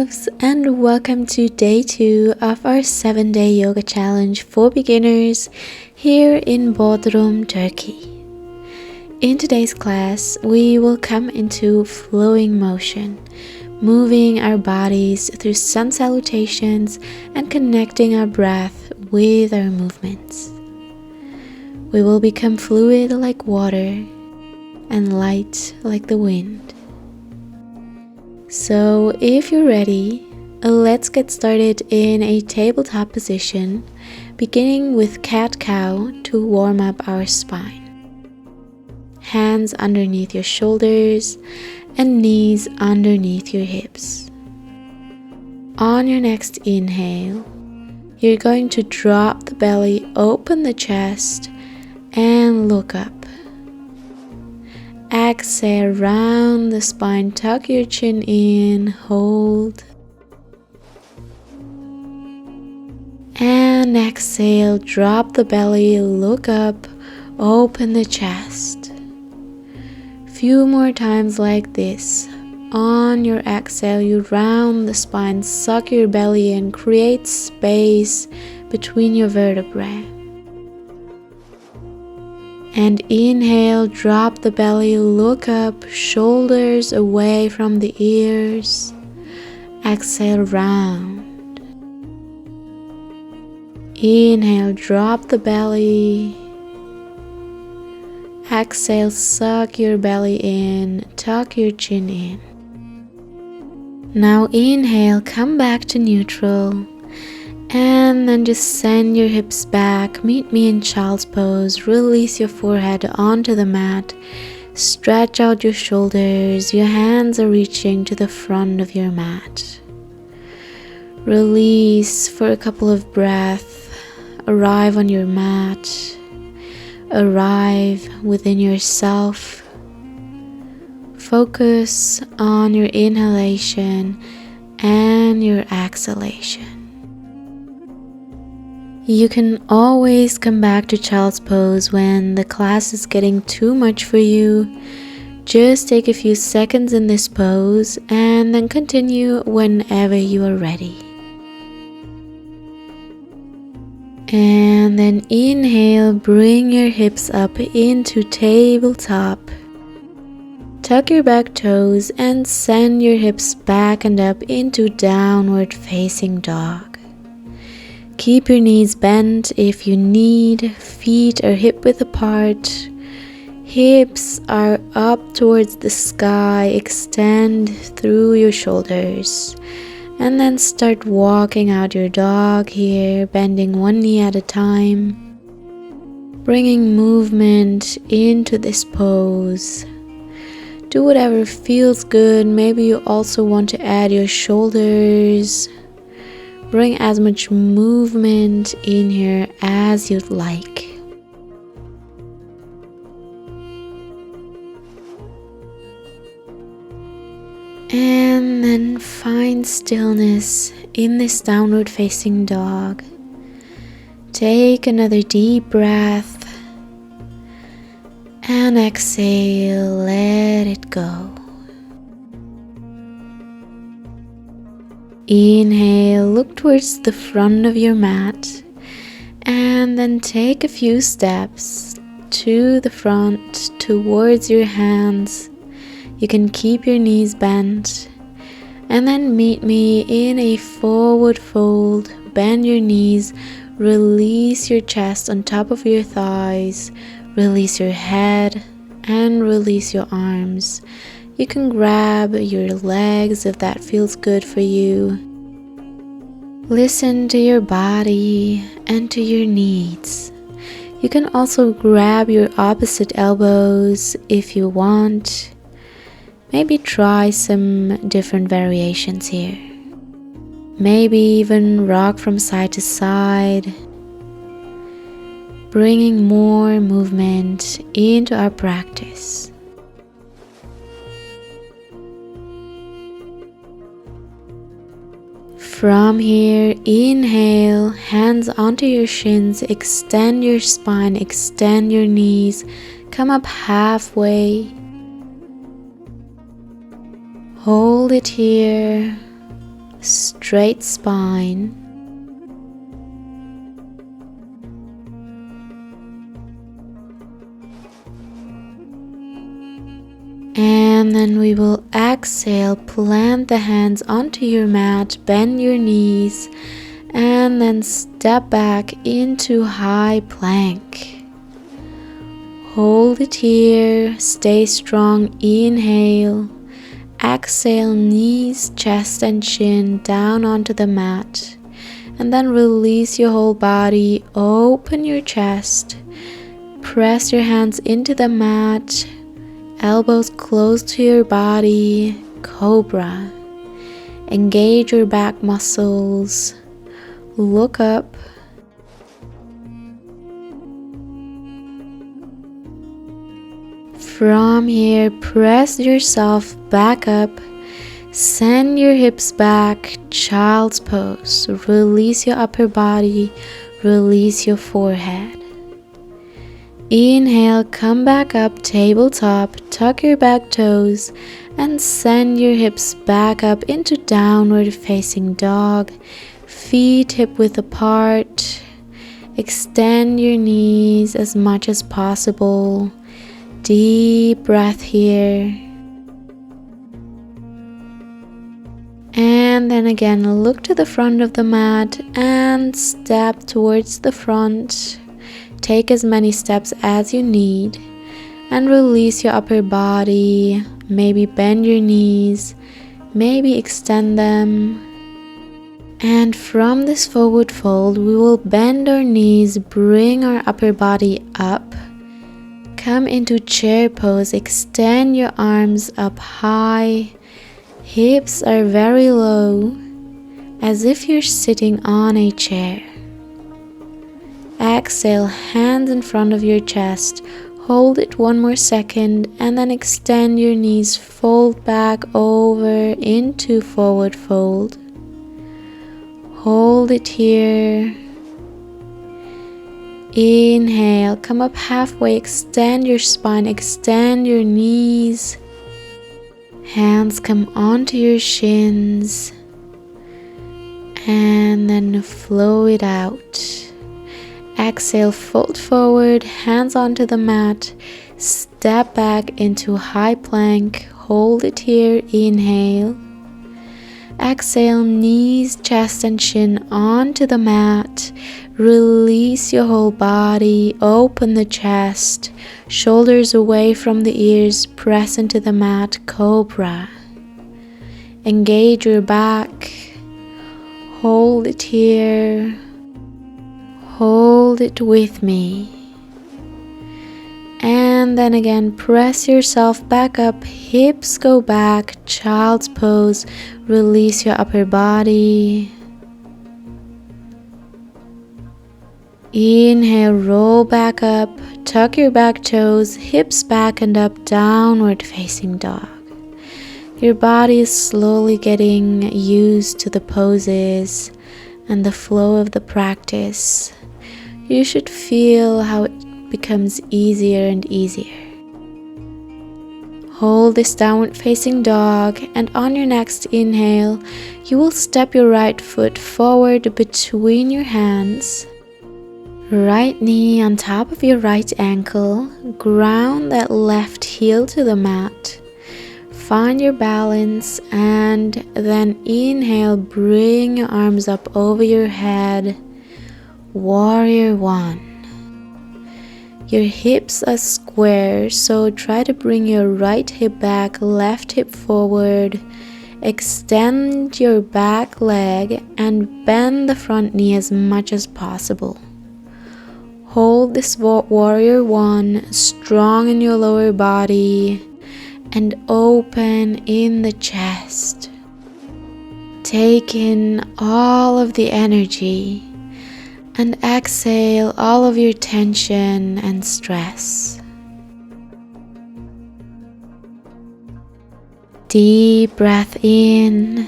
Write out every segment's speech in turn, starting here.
loves, and welcome to day 2 of our 7-day yoga challenge for beginners here in Bodrum, Turkey. In today's class, we will come into flowing motion, moving our bodies through sun salutations and connecting our breath with our movements. We will become fluid like water and light like the wind. So if you're ready, let's get started in a tabletop position, beginning with cat-cow to warm up our spine. Hands underneath your shoulders and knees underneath your hips. On your next inhale, you're going to drop the belly, open the chest, and look up. Exhale, round the spine, tuck your chin in, hold. And exhale, drop the belly, look up, open the chest. Few more times like this. On your exhale, you round the spine, suck your belly in, create space between your vertebrae. And inhale, drop the belly, look up, shoulders away from the ears. Exhale, round. Inhale, drop the belly. Exhale, suck your belly in, tuck your chin in. Now inhale, come back to neutral. And then just send your hips back, meet me in child's pose, release your forehead onto the mat, stretch out your shoulders, your hands are reaching to the front of your mat. Release for a couple of breaths, arrive on your mat, arrive within yourself, focus on your inhalation and your exhalation. You can always come back to child's pose when the class is getting too much for you. Just take a few seconds in this pose and then continue whenever you are ready. And then inhale, bring your hips up into tabletop. Tuck your back toes and send your hips back and up into downward facing dog. Keep your knees bent if you need, feet are hip width apart, hips are up towards the sky, extend through your shoulders, and then start walking out your dog here, bending one knee at a time, bringing movement into this pose. Do whatever feels good. Maybe you also want to add your shoulders. Bring as much movement in here as you'd like. And then find stillness in this downward facing dog. Take another deep breath and exhale, let it go. Inhale, look towards the front of your mat and then take a few steps to the front towards your hands. You can keep your knees bent and then meet me in a forward fold. Bend your knees, release your chest on top of your thighs, release your head and release your arms. You can grab your legs if that feels good for you. Listen to your body and to your needs. You can also grab your opposite elbows if you want. Maybe try some different variations here. Maybe even rock from side to side, bringing more movement into our practice. From here, inhale, hands onto your shins, extend your spine, extend your knees, come up halfway. Hold it here. straight spine. And then we will exhale, plant the hands onto your mat, bend your knees, and then step back into high plank. Hold it here, stay strong, inhale. Exhale, knees, chest and chin down onto the mat. And then release your whole body, open your chest, press your hands into the mat, elbows close to your body, cobra. Engage your back muscles, look up. From here, press yourself back up, send your hips back, child's pose. Release your upper body, release your forehead. Inhale, come back up, tabletop, tuck your back toes, and send your hips back up into downward facing dog. Feet hip width apart. Extend your knees as much as possible. Deep breath here. And then again, look to the front of the mat and step towards the front. Take as many steps as you need and release your upper body. Maybe bend your knees, maybe extend them. And from this forward fold, we will bend our knees, bring our upper body up. Come into chair pose, extend your arms up high. Hips are very low, as if you're sitting on a chair. Exhale, hands in front of your chest. Hold it one more second and then extend your knees, fold back over into forward fold. Hold it here. Inhale, come up halfway, extend your spine, extend your knees. Hands come onto your shins and then flow it out. Exhale, fold forward, hands onto the mat, step back into high plank, hold it here, inhale. Exhale, knees, chest and chin onto the mat, release your whole body, open the chest, shoulders away from the ears, press into the mat, cobra. Engage your back, hold it here. Hold it with me. And then again, press yourself back up, hips go back, child's pose, release your upper body. Inhale, roll back up, tuck your back toes, hips back and up, downward facing dog. Your body is slowly getting used to the poses and the flow of the practice. You should feel how it becomes easier and easier. Hold this downward facing dog, and on your next inhale, you will step your right foot forward between your hands. Right knee on top of your right ankle, ground that left heel to the mat. Find your balance and then inhale, bring your arms up over your head. Warrior one. Your hips are square, so try to bring your right hip back, left hip forward. Extend your back leg and bend the front knee as much as possible. Hold this warrior one, strong in your lower body and open in the chest. Take in all of the energy and exhale all of your tension and stress. Deep breath in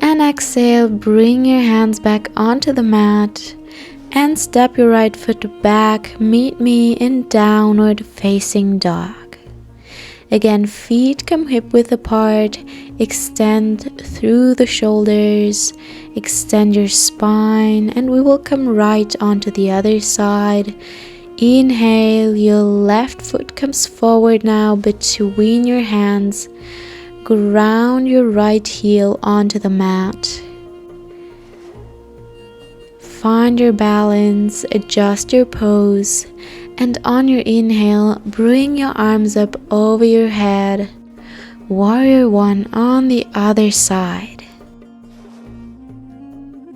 and exhale, bring your hands back onto the mat and step your right foot back, meet me in downward facing dog. Again, feet come hip width apart, extend through the shoulders, extend your spine, and we will come right onto the other side. Inhale, your left foot comes forward now between your hands. Ground your right heel onto the mat. Find your balance, adjust your pose, and on your inhale, bring your arms up over your head. Warrior One on the other side.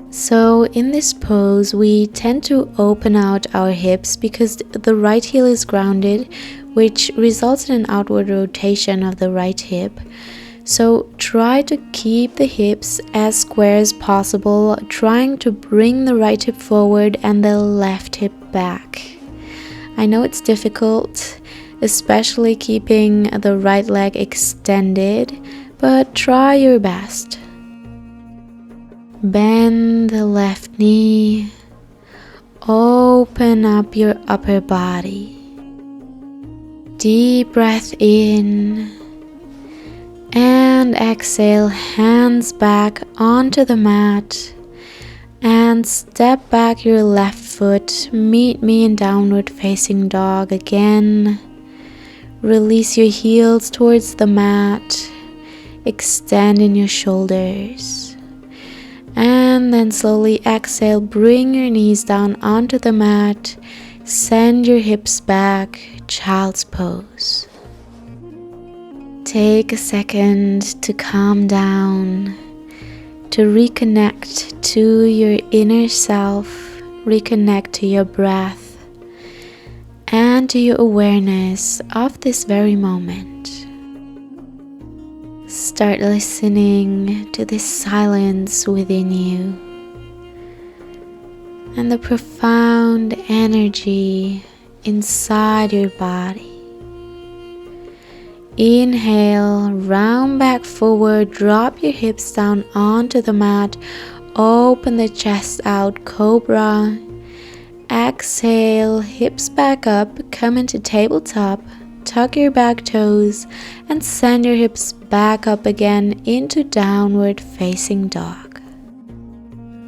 So in this pose, we tend to open out our hips because the right heel is grounded, which results in an outward rotation of the right hip. So try to keep the hips as square as possible, trying to bring the right hip forward and the left hip back. I know it's difficult, especially keeping the right leg extended, but try your best. Bend the left knee, open up your upper body. Deep breath in. And exhale, hands back onto the mat and step back your left foot. Meet me in downward facing dog again. Release your heels towards the mat. Extend in your shoulders. And then slowly exhale, bring your knees down onto the mat. Send your hips back, child's pose. Take a second to calm down, to reconnect to your inner self, reconnect to your breath, and to your awareness of this very moment. Start listening to this silence within you and the profound energy inside your body. Inhale, round back forward, drop your hips down onto the mat, open the chest out, cobra. Exhale, hips back up, come into tabletop, tuck your back toes, and send your hips back up again into downward facing dog.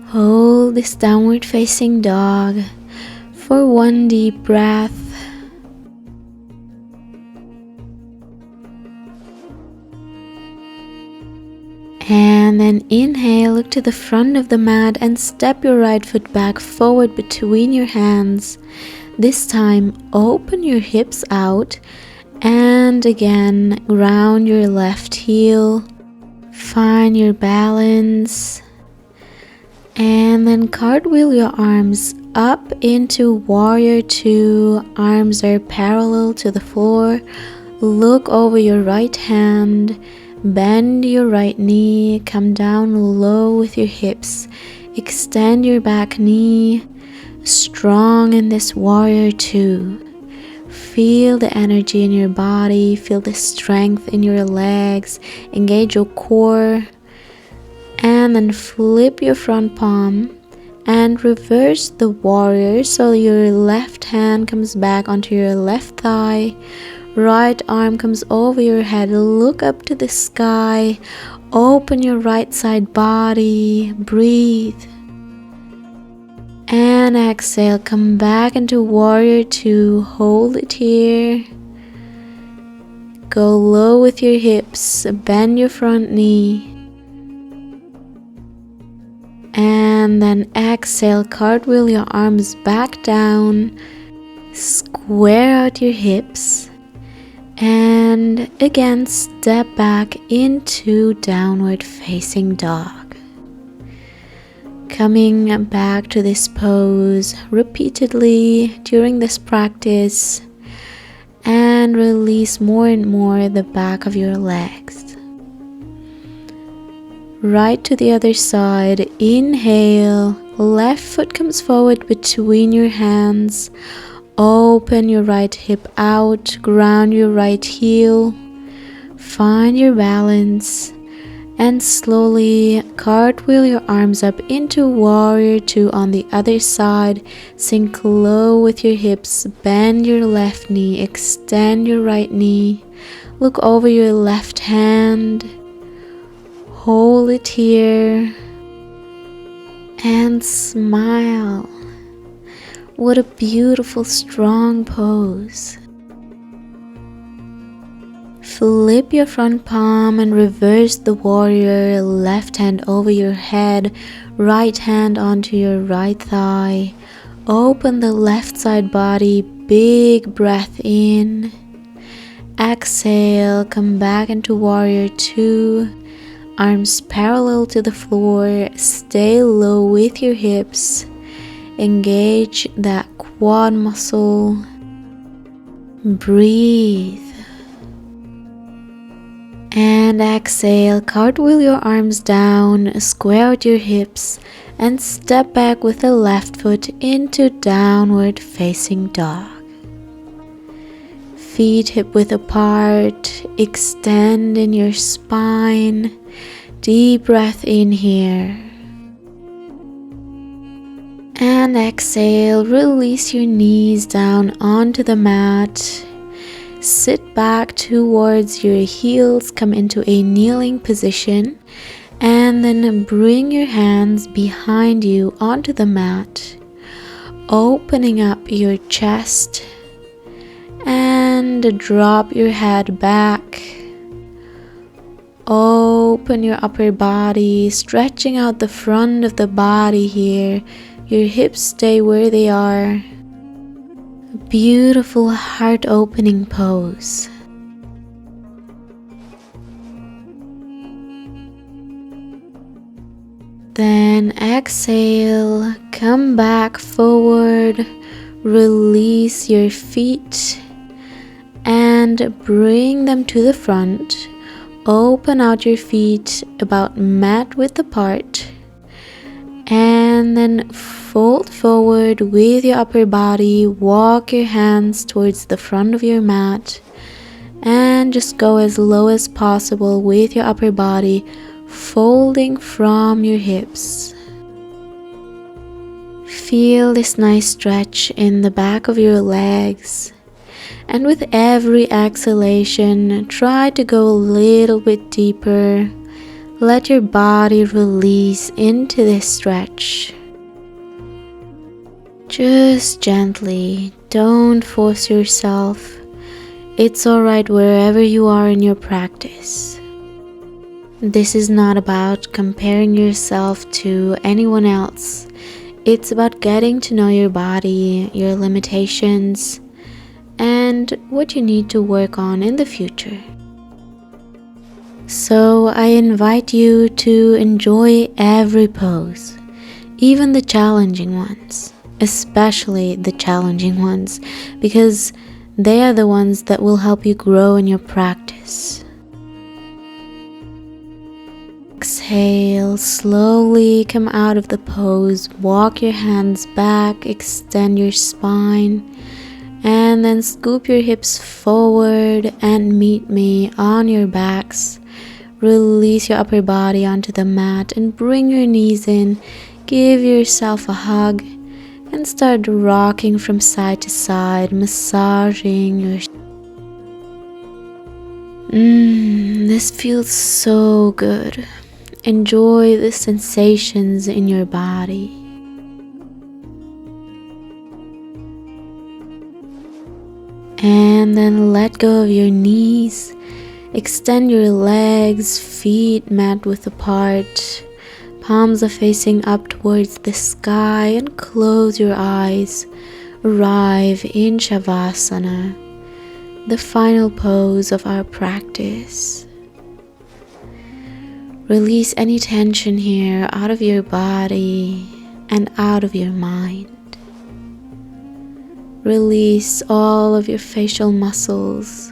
Hold this downward facing dog for one deep breath. And then inhale, look to the front of the mat and step your right foot back forward between your hands. This time, open your hips out and again, ground your left heel. Find your balance. And then cartwheel your arms up into Warrior Two. Arms are parallel to the floor. Look over your right hand. Bend your right knee, come down low with your hips, extend your back knee, strong in this Warrior Two. Feel the energy in your body, feel the strength in your legs, engage your core, and then flip your front palm and reverse the warrior so your left hand comes back onto your left thigh. Right arm comes over your head, look up to the sky, open your right side body, breathe. And exhale, come back into Warrior Two, hold it here. Go low with your hips, bend your front knee. And then exhale, cartwheel your arms back down, square out your hips. And again, step back into downward facing dog. Coming back to this pose repeatedly during this practice, and release more and more the back of your legs. Right to the other side, inhale, left foot comes forward between your hands. Open your right hip out, ground your right heel, find your balance, and slowly cartwheel your arms up into Warrior Two on the other side. Sink low with your hips, bend your left knee, extend your right knee, Look over your left hand, hold it here, and smile. What a beautiful, strong pose. Flip your front palm and reverse the warrior, left hand over your head, right hand onto your right thigh. Open the left side body, big breath in. Exhale, come back into warrior 2. Arms parallel to the floor, stay low with your hips. Engage that quad muscle. Breathe. And exhale, cartwheel your arms down, square out your hips, and step back with the left foot into downward facing dog. Feet hip width apart, extend in your spine. Deep breath in here. And exhale, release your knees down onto the mat. Sit back towards your heels, come into a kneeling position, and then bring your hands behind you onto the mat, opening up your chest, and drop your head back. Open your upper body, stretching out the front of the body here. Your hips stay where they are. Beautiful heart opening pose. Then exhale, come back forward, release your feet and bring them to the front. Open out your feet about mat width apart. And then fold forward with your upper body, walk your hands towards the front of your mat, and just go as low as possible with your upper body, folding from your hips. Feel this nice stretch in the back of your legs, and with every exhalation, try to go a little bit deeper. Let your body release into this stretch. Just gently, don't force yourself. It's alright wherever you are in your practice. This is not about comparing yourself to anyone else. It's about getting to know your body, your limitations, and what you need to work on in the future. So I invite you to enjoy every pose, even the challenging ones, especially the challenging ones, because they are the ones that will help you grow in your practice. Exhale, slowly come out of the pose, walk your hands back, extend your spine, and then scoop your hips forward and meet me on your backs. Release your upper body onto the mat and bring your knees in. Give yourself a hug and start rocking from side to side, massaging your... This feels so good. Enjoy the sensations in your body. And then let go of your knees. Extend your legs, feet mat width apart. Palms are facing up towards the sky, and close your eyes. Arrive in Shavasana, the final pose of our practice. Release any tension here out of your body and out of your mind. Release all of your facial muscles.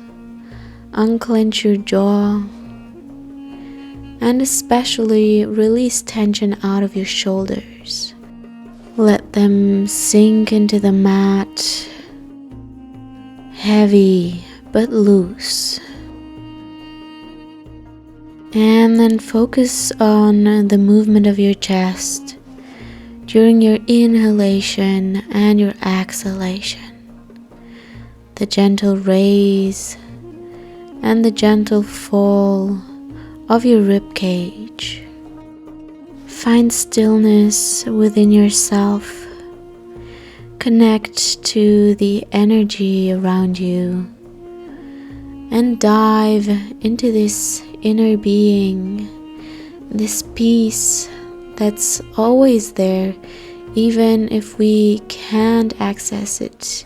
Unclench your jaw. And especially release tension out of your shoulders. Let them sink into the mat. Heavy but loose. And then focus on the movement of your chest during your inhalation and your exhalation. The gentle raise and the gentle fall of your rib cage. Find stillness within yourself. Connect to the energy around you and dive into this inner being, this peace that's always there, even if we can't access it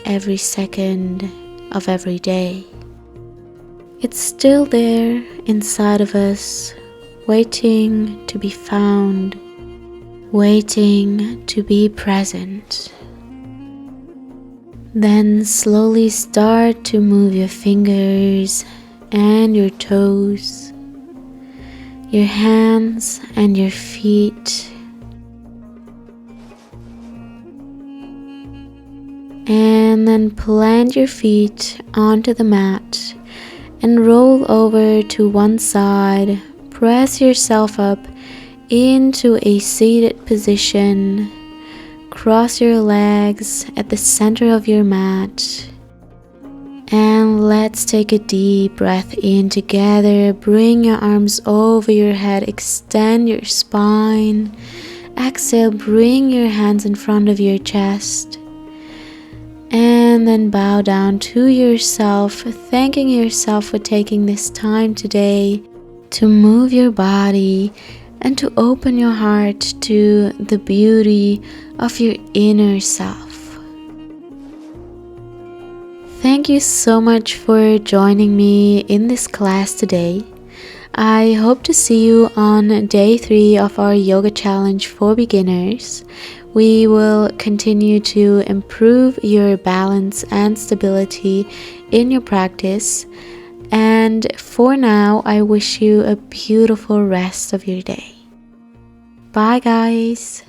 every second of every day. It's still there inside of us, waiting to be found, waiting to be present. Then slowly start to move your fingers and your toes, your hands and your feet, and then plant your feet onto the mat and roll over to one side. Press yourself up into a seated position. Cross your legs at the center of your mat. And let's take a deep breath in together. Bring your arms over your head. Extend your spine. Exhale, bring your hands in front of your chest. And then bow down to yourself, thanking yourself for taking this time today to move your body and to open your heart to the beauty of your inner self. Thank you so much for joining me in this class today. I hope to see you on day 3 of our yoga challenge for beginners. We will continue to improve your balance and stability in your practice. And for now, I wish you a beautiful rest of your day. Bye, guys.